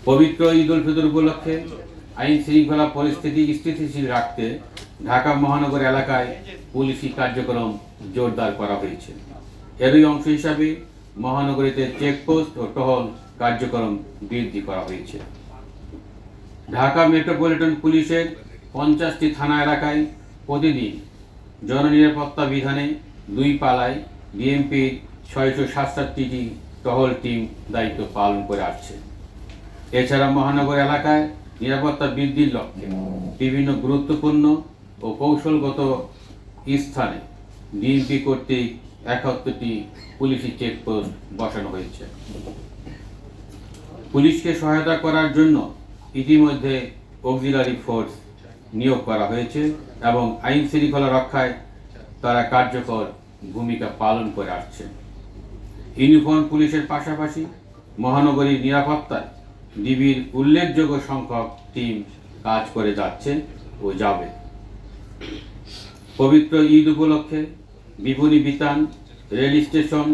পবিত্র ঈদ উল ফিতর উপলক্ষে আইন শৃঙ্খলা পরিস্থিতি স্থিতিশীল রাখতে ঢাকা মহানগর এলাকায় পুলিশি কার্যক্রম জোরদার করা হয়েছে। এরই অংশ হিসাবে মহানগরীতে চেকপোস্ট ও টহল কার্যক্রম বৃদ্ধি করা হয়েছে। ঢাকা মেট্রোপলিটন পুলিশের 50টি থানা এলাকায় প্রতিদিন জননিরাপত্তা বিধানে 2 পালায় ডিএমপির 667টি টহল টিম দায়িত্ব পালন করে আসছে। এছাড়া মহানগর এলাকায় নিরাপত্তা বৃদ্ধির লক্ষ্যে বিভিন্ন গুরুত্বপূর্ণ ও কৌশলগত স্থানে ডিএমপি কর্তৃক 71টি পুলিশি চেকপোস্ট বসানো হয়েছে। পুলিশকে সহায়তা করার জন্য ইতিমধ্যে অক্সিলারি ফোর্স নিয়োগ করা হয়েছে এবং আইন শৃঙ্খলা রক্ষায় তারা কার্যকর ভূমিকা পালন করে আসছে। ইউনিফর্ম পুলিশের পাশাপাশি মহানগরীর নিরাপত্তায় ডিবির উল্লেখযোগ্য সংখ্যক টিম কাজ করে যাচ্ছে ও যাবে। পবিত্র ঈদ উপলক্ষে বিপণী বিতান, রেল স্টেশন,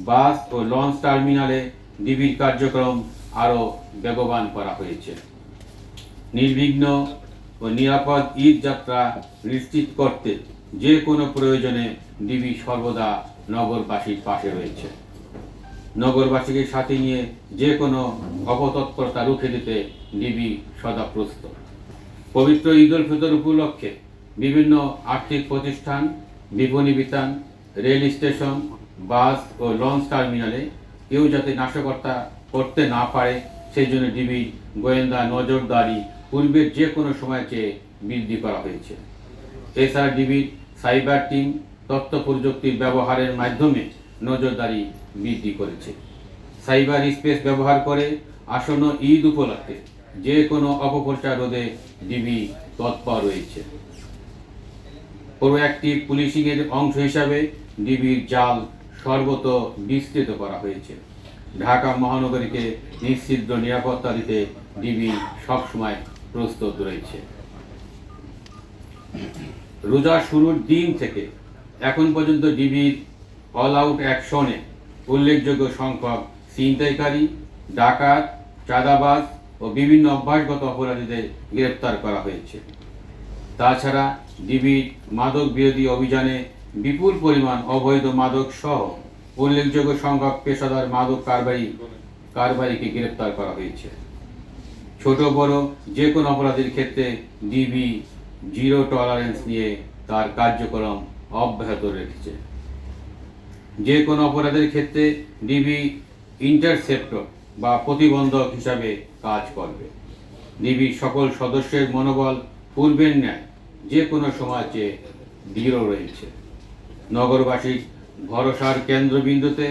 বাস ও লঞ্চ টার্মিনালে ডিবির কার্যক্রম আরও বেগবান করা হয়েছে। নির্বিঘ্ন ও নিরাপদ ঈদ যাত্রা নিশ্চিত করতে যে কোনো প্রয়োজনে ডিবি সর্বদা নগরবাসীর পাশে রয়েছে। নগরবাসীকে সাথে নিয়ে যে কোনো অপতৎপরতা রুখে দিতে ডিবি সদা প্রস্তুত। পবিত্র ঈদ উল ফিতর উপলক্ষে বিভিন্ন আর্থিক প্রতিষ্ঠান, বিপণী বিতান, রেল স্টেশন, বাস ও লঞ্চ টার্মিনালে কেউ যাতে নাশকতা করতে না পারে সেই জন্য ডিবি গোয়েন্দা নজরদারি পূর্বের যে কোনো সময় চেয়ে বৃদ্ধি করা হয়েছে। এছাড়া ডিবির সাইবার টিম তথ্য প্রযুক্তির ব্যবহারের মাধ্যমে নজরদারি বৃদ্ধি করেছে। সাইবার স্পেস ব্যবহার করে আসন্ন ঈদ উপলক্ষে যে কোনো অপপ্রচার রোধে ডিবি তৎপর রয়েছে। প্রোঅ্যাক্টিভ পুলিশিংয়ের অংশ হিসাবে ডিবির জাল সর্বত বিস্তৃত করা হয়েছে। ঢাকা মহানগরীকে নিশ্চিদ্র নিরাপত্তা দিতে ডিবি সবসময় প্রস্তুত রয়েছে। রোজা শুরুর দিন থেকে এখন পর্যন্ত ডিবির অল আউট অ্যাকশনে উল্লেখযোগ্য সংখ্যক ছিনতাইকারী, ডাকাত, চাঁদাবাজ ও বিভিন্ন অভ্যাসগত অপরাধীদের গ্রেপ্তার করা হয়েছে। তাছাড়া ডিবির মাদক বিরোধী অভিযানে বিপুল পরিমাণ অবৈধ মাদক সহ উল্লেখযোগ্য সংখ্যক পেশাদার মাদক কারবারিকে গ্রেপ্তার করা হয়েছে। ছোট বড় যে কোনো অপরাধের ক্ষেত্রে ডিবি জিরো টলারেন্স নিয়ে তার কার্যক্রম অব্যাহত রেখেছে। যে কোনো অপরাধের ক্ষেত্রে ডিবি ইন্টারসেপ্টর বা প্রতিবন্ধক হিসাবে কাজ করবে। ডিবির সকল সদস্যের মনোবল পূর্বের ন্যায় যে কোনো সময় চেয়ে দৃঢ় রয়েছে। নগরবাসীর ভরসার কেন্দ্রবিন্দুতে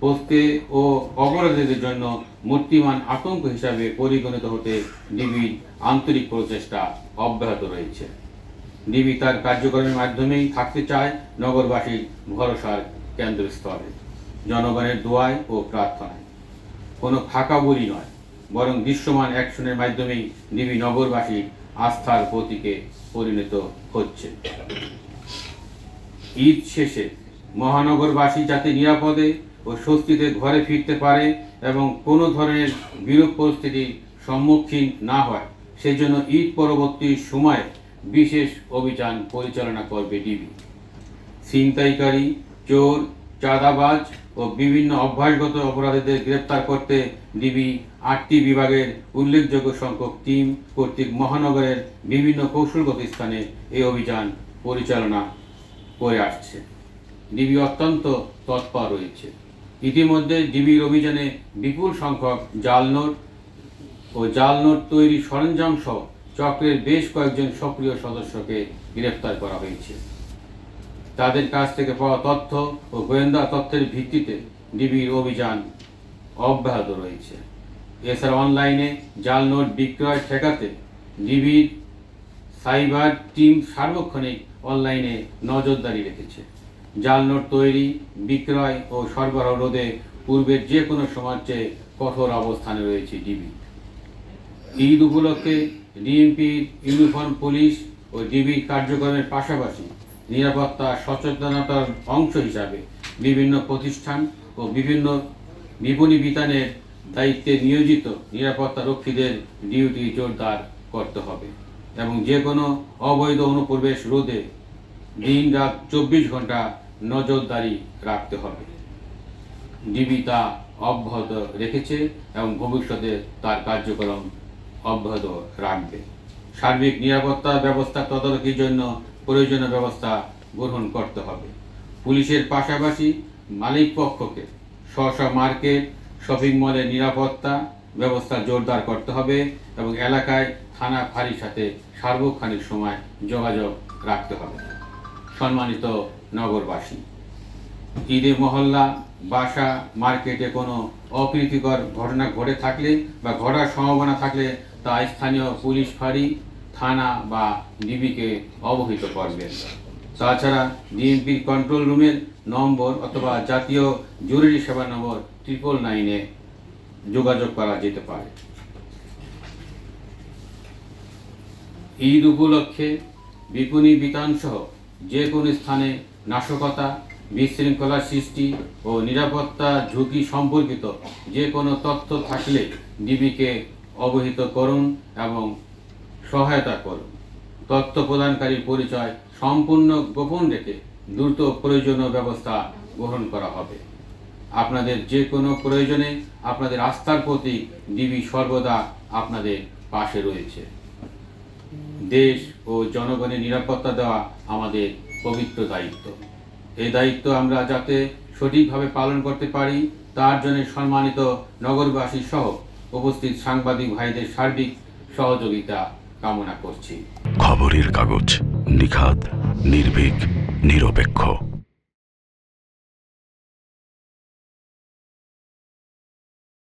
পৌঁছতে ও অপরাধীদের জন্য মূর্তিমান আতঙ্ক হিসাবে পরিগণিত হতে ডিবির আন্তরিক প্রচেষ্টা অব্যাহত রয়েছে। ডিবি তার কার্যক্রমের মাধ্যমেই থাকতে চায় নগরবাসীর ভরসার কেন্দ্রস্থলে, জনগণের দোয়ায় ও প্রার্থনায়। কোনো ফাঁকা বলি নয়, বরং দৃশ্যমান অ্যাকশনের মাধ্যমেই ডিবি নগরবাসীর আস্থার প্রতীকে পরিণত হচ্ছে। ঈদ শেষে মহানগরবাসী যাতে নিরাপদে ও স্বস্তিতে ঘরে ফিরতে পারে এবং কোনো ধরনের বিরূপ পরিস্থিতির সম্মুখীন না হয় সেজন্য ঈদ পরবর্তী সময়ে বিশেষ অভিযান পরিচালনা করবে ডিবি। ছিনতাইকারী, চোর, চাঁদাবাজ ও বিভিন্ন অভ্যাসগত অপরাধীদের গ্রেপ্তার করতে ডিবি 8টি বিভাগের উল্লেখযোগ্য সংখ্যক টিম কর্তৃক মহানগরের বিভিন্ন কৌশলগত স্থানে এই অভিযান পরিচালনা করে আসছে। ডিবি অত্যন্ত তৎপর রয়েছে। ইতিমধ্যে ডিবির অভিযানে বিপুল সংখ্যক জাল নোট তৈরি সরঞ্জাম সহ চক্রের বেশ কয়েকজন সক্রিয় সদস্যকে গ্রেপ্তার করা হয়েছে। তাদের কাছ থেকে পাওয়া তথ্য ও গোয়েন্দা তথ্যের ভিত্তিতে ডিবির অভিযান অব্যাহত রয়েছে। এছাড়া অনলাইনে জাল নোট বিক্রয় ঠেকাতে ডিবির সাইবার টিম সার্বক্ষণিক অনলাইনে নজরদারি রেখেছে। জাল নোট তৈরি, বিক্রয় ও সরবরাহ রোধে পূর্বের যে কোনো সময়ের চেয়ে কঠোর অবস্থানে রয়েছে ডিবি। ঈদ উপলক্ষে ডিএমপির ইউনিফর্ম পুলিশ ও ডিবির কার্যক্রমের পাশাপাশি নিরাপত্তা সচেতনতার অংশ হিসাবে বিভিন্ন প্রতিষ্ঠান ও বিভিন্ন বিপণী বিতানের দায়িত্বে নিয়োজিত নিরাপত্তা রক্ষীদের ডিউটি জোরদার করতে হবে এবং যে কোনো অবৈধ অনুপ্রবেশ রোধে দিন রাত 24 ঘন্টা নজরদারি রাখতে হবে। ডিবি তা অব্যাহত রেখেছে এবং ভবিষ্যতে তার কার্যক্রম অব্যাহত রাখবে। সার্বিক নিরাপত্তা ব্যবস্থা তদারকির জন্য প্রয়োজনীয় ব্যবস্থা গ্রহণ করতে হবে। পুলিশের পাশাপাশি মালিক পক্ষকে স্ব মার্কেট শপিং মলের নিরাপত্তা ব্যবস্থা জোরদার করতে হবে এবং এলাকায় থানা ফাঁড়ির সাথে সার্বক্ষণিক সময় যোগাযোগ রাখতে হবে। সম্মানিত নগরবাসী, ঈদে মহল্লা, বাসা, মার্কেটে কোনো অপ্রীতিকর ঘটনা ঘটে থাকলে বা ঘটার সম্ভাবনা থাকলে তা স্থানীয় পুলিশ ফাঁড়ি, থানা বা ডিবিকে অবহিত করবেন। তাছাড়া ডিএমপির কন্ট্রোল রুমের নম্বর অথবা জাতীয় জরুরি সেবা নম্বর 999-এ যোগাযোগ করা যেতে পারে। ঈদ উপলক্ষে বিপণী বিতানসহ যে কোনো স্থানে নাশকতা, বিশৃঙ্খলা সৃষ্টি ও নিরাপত্তা ঝুঁকি সম্পর্কিত যে কোনো তথ্য থাকলে ডিবিকে অবহিত করুন এবং সহায়তা করুন। তথ্য প্রদানকারীর পরিচয় সম্পূর্ণ গোপন রেখে দ্রুত প্রয়োজনীয় ব্যবস্থা গ্রহণ করা হবে। আপনাদের যে কোনো প্রয়োজনে আপনাদের আস্থার প্রতীক ডিবি সর্বদা আপনাদের পাশে রয়েছে। দেশ ও জনগণের নিরাপত্তা দেওয়া আমাদের পবিত্র দায়িত্ব। এই দায়িত্ব আমরা যাতে সঠিকভাবে পালন করতে পারি তার জন্য সম্মানিত নগরবাসী সহ উপস্থিত সাংবাদিক ভাইদের সার্বিক সহযোগিতা কামনা করছি। খবরের কাগজ, নিখাদ, নির্ভীক, নিরপেক্ষ।